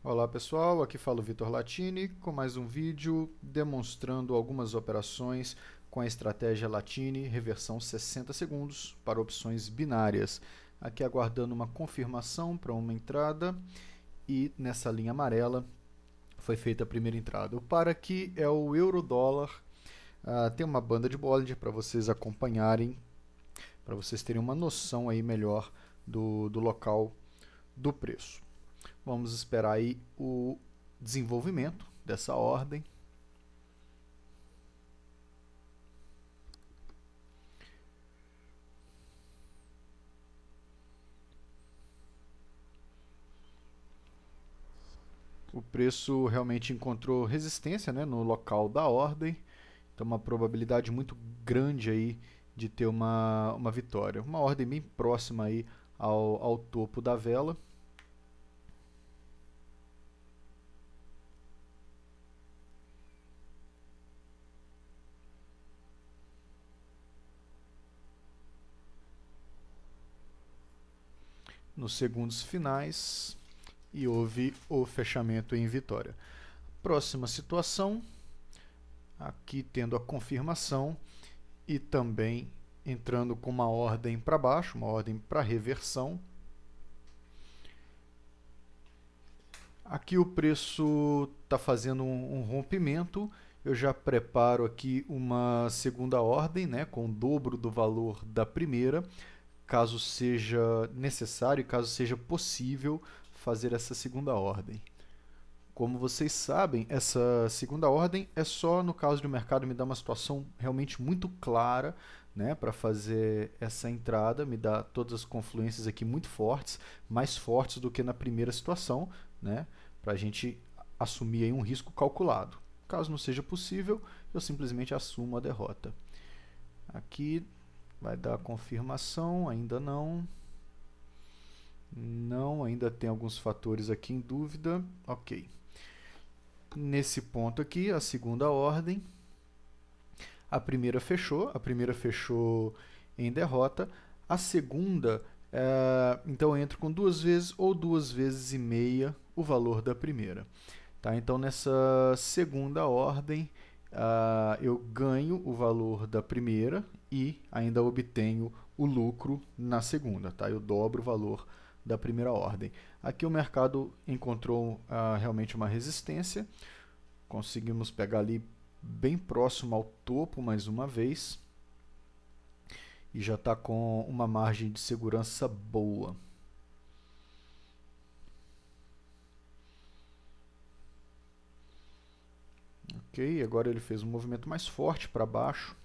Olá pessoal, aqui fala o Vitor Latini com mais um vídeo demonstrando algumas operações com a estratégia Latini reversão 60 segundos para opções binárias. Aqui aguardando uma confirmação para uma entrada e nessa linha amarela foi feita a primeira entrada. O par aqui é o euro-dólar, tem uma banda de Bollinger para vocês acompanharem, para vocês terem uma noção aí melhor do local do preço. Vamos esperar aí o desenvolvimento dessa ordem. O preço realmente encontrou resistência, né, no local da ordem, então uma probabilidade muito grande aí de ter uma vitória. Uma ordem bem próxima aí ao topo da vela. Nos segundos finais e houve o fechamento em vitória. Próxima situação, aqui tendo a confirmação e também entrando com uma ordem para baixo, uma ordem para reversão. Aqui o preço está fazendo um rompimento, eu já preparo aqui uma segunda ordem, né, com o dobro do valor da primeira, caso seja necessário, caso seja possível fazer essa segunda ordem. Como vocês sabem, essa segunda ordem é só no caso de o mercado me dar uma situação realmente muito clara, né, para fazer essa entrada, me dá todas as confluências aqui muito fortes, mais fortes do que na primeira situação, né, para a gente assumir aí um risco calculado. Caso não seja possível, eu simplesmente assumo a derrota. Aqui vai dar a confirmação, ainda não. Não, ainda tem alguns fatores aqui em dúvida. Ok. Nesse ponto aqui, a segunda ordem. A primeira fechou em derrota. A segunda, então eu entro com duas vezes ou duas vezes e meia o valor da primeira. Tá? Então nessa segunda ordem, eu ganho o valor da primeira e ainda obtenho o lucro na segunda. Tá? Eu dobro o valor da primeira ordem. Aqui o mercado encontrou realmente uma resistência. Conseguimos pegar ali bem próximo ao topo mais uma vez. E já está com uma margem de segurança boa. Ok, agora ele fez um movimento mais forte para baixo.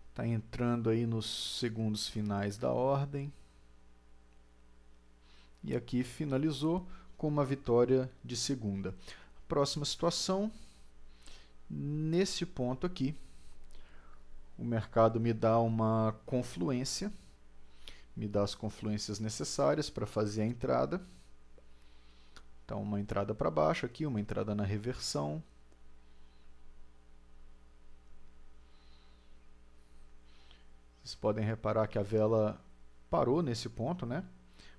Está entrando aí nos segundos finais da ordem. E aqui finalizou com uma vitória de segunda. Próxima situação, nesse ponto aqui, o mercado me dá uma confluência, me dá as confluências necessárias para fazer a entrada. Então, uma entrada para baixo aqui, uma entrada na reversão. Vocês podem reparar que a vela parou nesse ponto, né?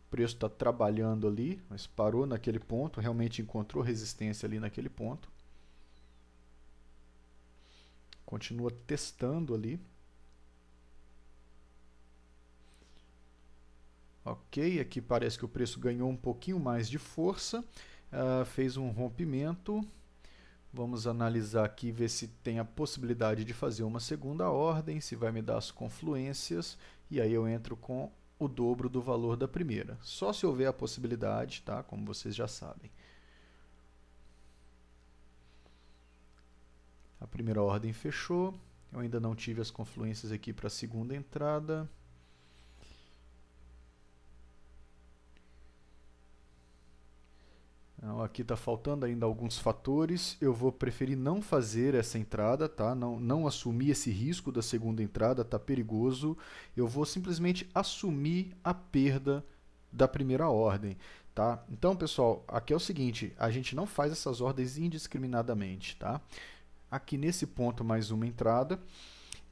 O preço está trabalhando ali, mas parou naquele ponto, realmente encontrou resistência ali naquele ponto. Continua testando ali. Ok, aqui parece que o preço ganhou um pouquinho mais de força, fez um rompimento. Vamos analisar aqui, ver se tem a possibilidade de fazer uma segunda ordem, se vai me dar as confluências, e aí eu entro com o dobro do valor da primeira. Só se houver a possibilidade, tá? Como vocês já sabem. A primeira ordem fechou, eu ainda não tive as confluências aqui para a segunda entrada. Então, aqui está faltando ainda alguns fatores. Eu vou preferir não fazer essa entrada, tá? Não assumir esse risco da segunda entrada, tá perigoso. Eu vou simplesmente assumir a perda da primeira ordem, tá? Então, pessoal, aqui é o seguinte: a gente não faz essas ordens indiscriminadamente, tá? Aqui nesse ponto mais uma entrada.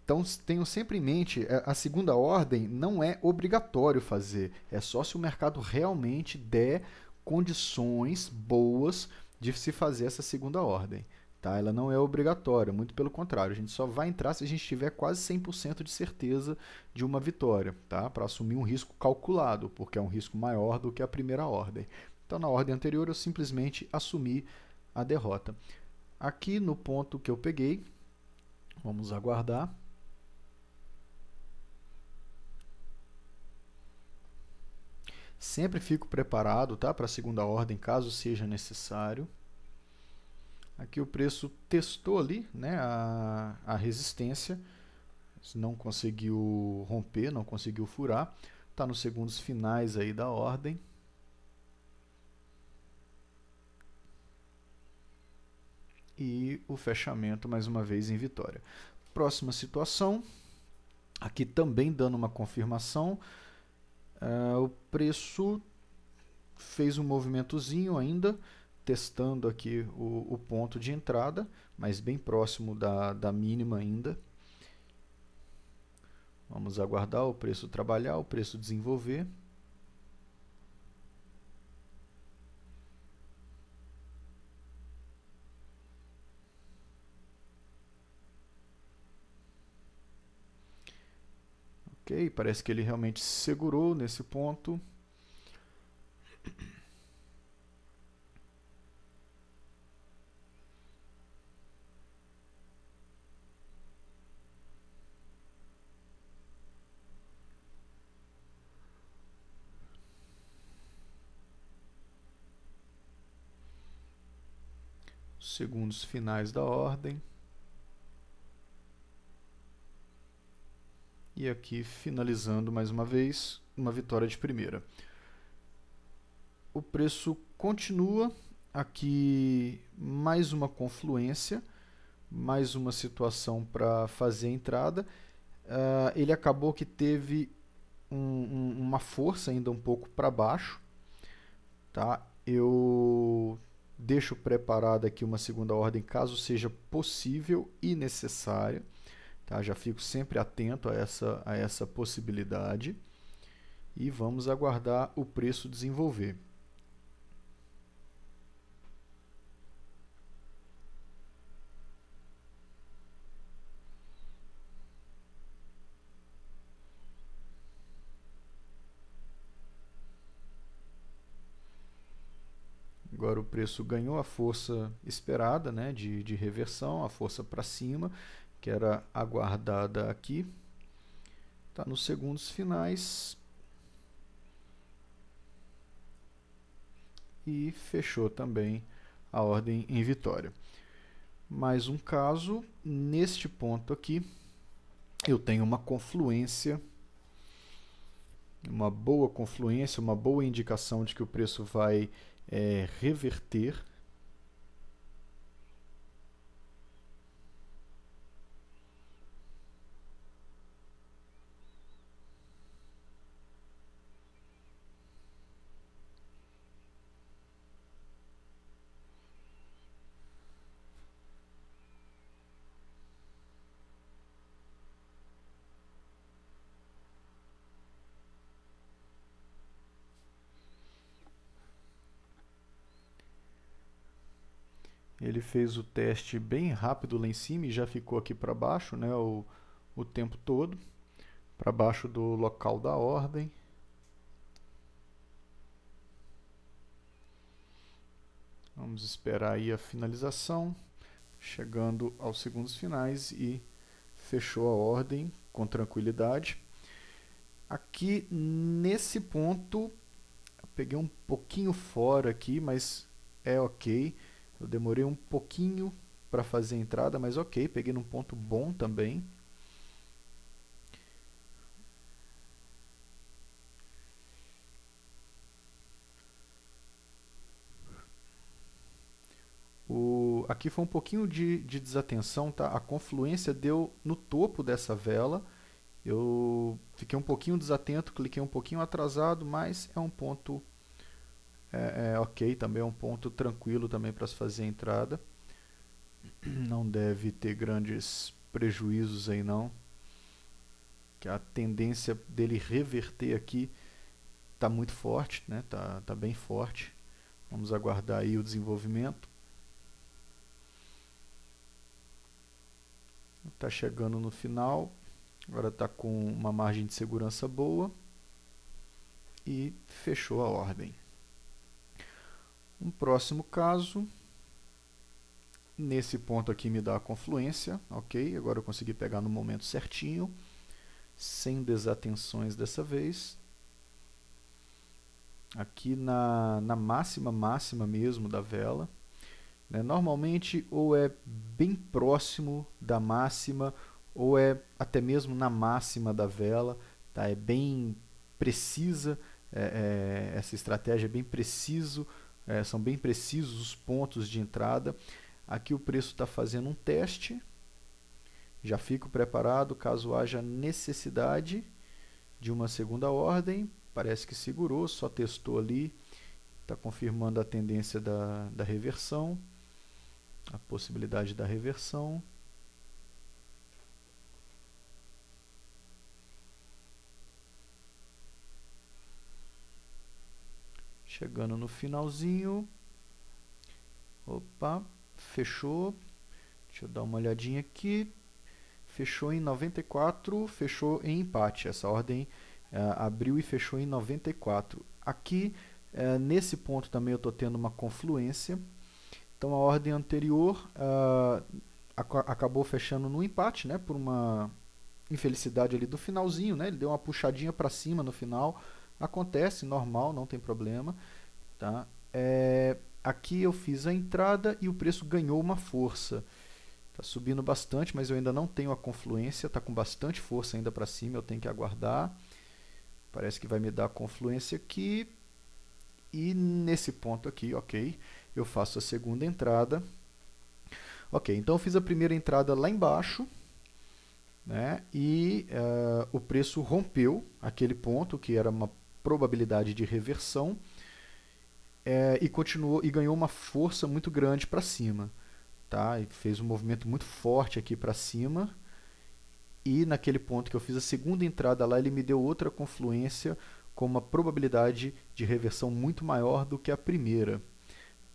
Então tenham sempre em mente, a segunda ordem não é obrigatório fazer, é só se o mercado realmente der condições boas de se fazer essa segunda ordem. Tá? Ela não é obrigatória, muito pelo contrário, a gente só vai entrar se a gente tiver quase 100% de certeza de uma vitória, tá? Para assumir um risco calculado, porque é um risco maior do que a primeira ordem. Então na ordem anterior eu simplesmente assumi a derrota. Aqui no ponto que eu peguei, vamos aguardar. Sempre fico preparado, tá, para a segunda ordem, caso seja necessário. Aqui o preço testou ali, né, a resistência, não conseguiu romper, não conseguiu furar. Está nos segundos finais aí da ordem. E o fechamento, mais uma vez, em vitória. Próxima situação, aqui também dando uma confirmação. O preço fez um movimentozinho ainda, testando aqui o ponto de entrada, mas bem próximo da mínima ainda. Vamos aguardar o preço trabalhar, o preço desenvolver. Ok, parece que ele realmente segurou nesse ponto. Segundos finais da ordem. E aqui finalizando mais uma vez, uma vitória de primeira. O preço continua aqui, mais uma confluência, mais uma situação para fazer a entrada. Ele acabou que teve uma força ainda um pouco para baixo. Tá? Eu deixo preparada aqui uma segunda ordem caso seja possível e necessária. Tá? Já fico sempre atento a essa possibilidade. E vamos aguardar o preço desenvolver. Agora o preço ganhou a força esperada, né, de reversão, a força para cima, que era aguardada aqui. Está nos segundos finais. E fechou também a ordem em vitória. Mais um caso, neste ponto aqui, eu tenho uma confluência, uma boa confluência, uma boa indicação de que o preço vai reverter. Ele fez o teste bem rápido lá em cima e já ficou aqui para baixo, né, o tempo todo, para baixo do local da ordem. Vamos esperar aí a finalização, chegando aos segundos finais e fechou a ordem com tranquilidade. Aqui nesse ponto, eu peguei um pouquinho fora aqui, mas é ok. Eu demorei um pouquinho para fazer a entrada, mas ok, peguei num ponto bom também. Aqui foi um pouquinho de desatenção, tá? A confluência deu no topo dessa vela. Eu fiquei um pouquinho desatento, cliquei um pouquinho atrasado, mas é um ponto ok também, é um ponto tranquilo também para se fazer a entrada. Não deve ter grandes prejuízos aí não. que a tendência dele reverter aqui está muito forte, né? Tá bem forte. Vamos aguardar aí o desenvolvimento. Está chegando no final. Agora está com uma margem de segurança boa. E fechou a ordem. Um próximo caso. Nesse ponto aqui me dá a confluência. Ok, agora eu consegui pegar no momento certinho. Sem desatenções dessa vez. Aqui na máxima mesmo da vela. Né? Normalmente ou é bem próximo da máxima ou é até mesmo na máxima da vela. Tá? É bem precisa, essa estratégia é bem preciso, são bem precisos os pontos de entrada. Aqui o preço está fazendo um teste. Já fico preparado caso haja necessidade de uma segunda ordem. Parece que segurou, só testou ali. Está confirmando a tendência da reversão. A possibilidade da reversão. Chegando no finalzinho. Opa, fechou. Deixa eu dar uma olhadinha aqui. Fechou em 94, fechou em empate. Essa ordem abriu e fechou em 94. Aqui, nesse ponto também eu estou tendo uma confluência. Então a ordem anterior acabou fechando no empate, né, por uma infelicidade ali do finalzinho, né, ele deu uma puxadinha para cima no final. Acontece, normal, não tem problema. Tá? Aqui eu fiz a entrada e o preço ganhou uma força. Está subindo bastante, mas eu ainda não tenho a confluência. Está com bastante força ainda para cima, eu tenho que aguardar. Parece que vai me dar a confluência aqui. E nesse ponto aqui, ok, eu faço a segunda entrada. Ok, então eu fiz a primeira entrada lá embaixo. Né, e o preço rompeu aquele ponto, que era uma probabilidade de reversão. E continuou e ganhou uma força muito grande para cima. Tá? E fez um movimento muito forte aqui para cima. E naquele ponto que eu fiz a segunda entrada lá, ele me deu outra confluência com uma probabilidade de reversão muito maior do que a primeira.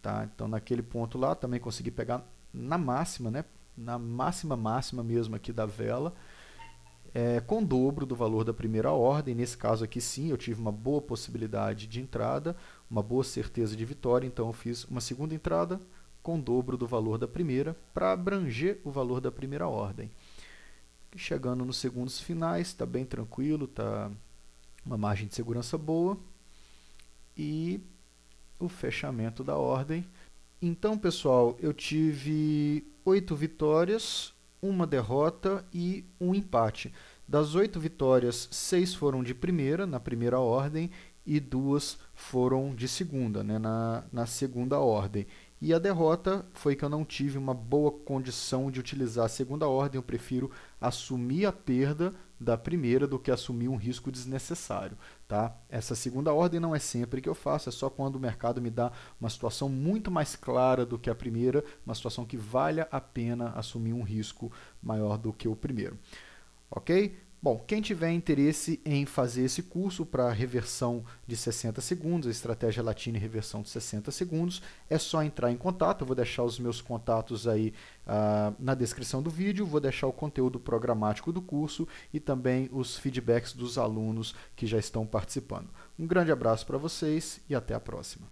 Tá? Então naquele ponto lá também consegui pegar na máxima, né? Na máxima mesmo aqui da vela, com o dobro do valor da primeira ordem. Nesse caso aqui sim, eu tive uma boa possibilidade de entrada, uma boa certeza de vitória, então eu fiz uma segunda entrada com o dobro do valor da primeira, para abranger o valor da primeira ordem. Chegando nos segundos finais, está bem tranquilo, está uma margem de segurança boa. E o fechamento da ordem. Então, pessoal, eu tive 8 vitórias, uma derrota e um empate. Das 8 vitórias, 6 foram de primeira, na primeira ordem, e 2 foram de segunda, né, na segunda ordem. E a derrota foi que eu não tive uma boa condição de utilizar a segunda ordem. Eu prefiro assumir a perda da primeira do que assumir um risco desnecessário. Tá? Essa segunda ordem não é sempre que eu faço, é só quando o mercado me dá uma situação muito mais clara do que a primeira, uma situação que valha a pena assumir um risco maior do que o primeiro. Ok? Bom, quem tiver interesse em fazer esse curso para reversão de 60 segundos, a estratégia latina e reversão de 60 segundos, é só entrar em contato. Eu vou deixar os meus contatos aí na descrição do vídeo, vou deixar o conteúdo programático do curso e também os feedbacks dos alunos que já estão participando. Um grande abraço para vocês e até a próxima.